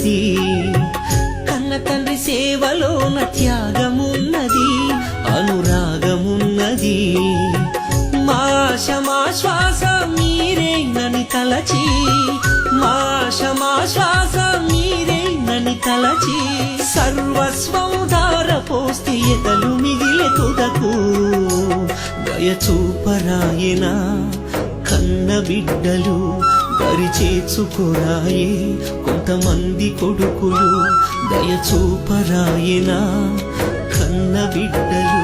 ఉన్నది, కన్న తండ్రి సేవలోన త్యాగమున్నది, అనురాగమున్నది. మా ఆశ మా శ్వాస మీరేనని తలచి, మా ఆశ మా శ్వాస మీరేనని తలచి, సర్వస్వం ధారపోస్తే ఎదలు మిగిలే తుదకు. దయచూపరాయనా కన్న బిడ్డలు, దరిచేర్చుకోరాయే కొంతమంది కొడుకులు. దయచూపరాయనా కన్న బిడ్డలు,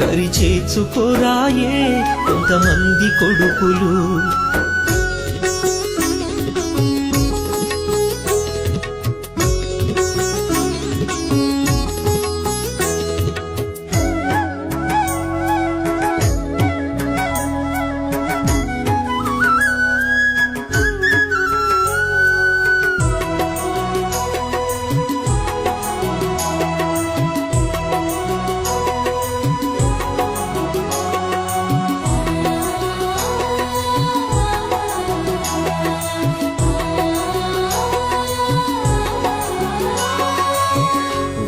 దరిచేర్చుకోరాయే కొంతమంది కొడుకులు.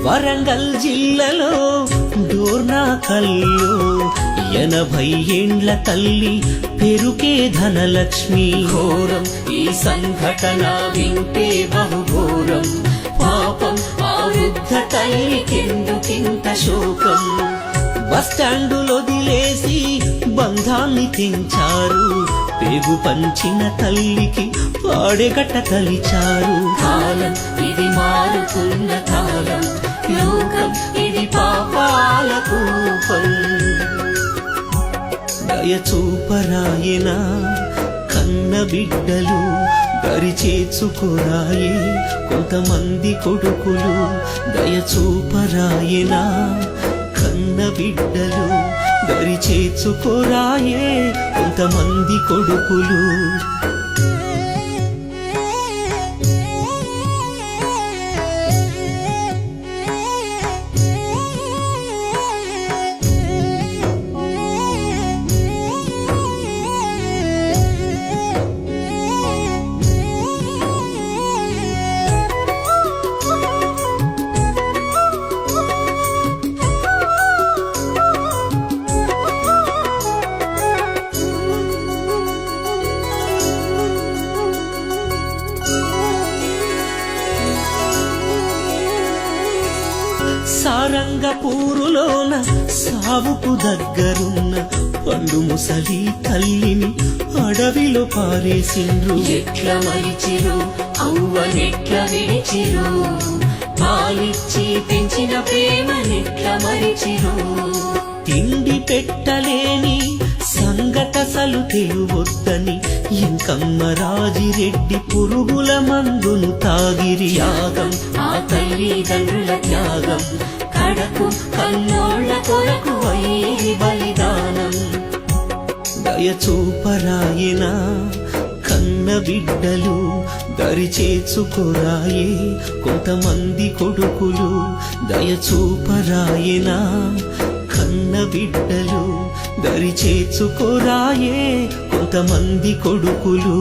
వరంగల్ జిల్లాలో డోర్నాకల్లో 80 ఏండ్ల తల్లి పెరుకే ధనలక్ష్మి. ఘోరం ఈ సంఘటన వింటే బహుఘోరం, పాపం ఆ వృద్ధ తల్లికెందుకింత శోకం. బస్టాండులో వదిలేసి బంధాన్ని తెంచారు, పేగు పంచిన తల్లికి పాడెగట్ట తలిచారు. కాలం ఇది మారుతున్న కాలం, లోకం ఇది పాపాల కూపం. దయచూపరాయనా కన్న బిడ్డలు, దరిచేర్చుకోరాయే కొంతమంది కొడుకులు. దయచూపరాయనా కన్న బిడ్డలు, దరిచేర్చుకోరాయే కొంతమంది కొడుకులు. సారంగపూరులోన సావుకు దగ్గరున్న పండు ముసలి తల్లిని అడవిలో పారేసిండ్రు. ఎట్ల మరిచిరు అవ్వనెట్ల విడిచిరు, పాలిచ్చి పెంచిన ప్రేమనెట్ల మరిచిరు. తిండి పెట్టలేని సంగతసలు తెలువొద్దని ఎంకమ్మ రాజిరెడ్డి పురుగుల మందును తాగిరి. త్యాగం ఆ తల్లిదండ్రుల త్యాగం, కడకు కన్నోళ్ళ కొరకు అయ్యేది బలిదానం. దయచూపరాయనా కన్న బిడ్డలు, దరిచేర్చుకోరాయే కొంతమంది కొడుకులు. దయచూపరాయనా కన్న బిడ్డలు, దరిచేర్చుకోరాయే కొంతమంది కొడుకులు.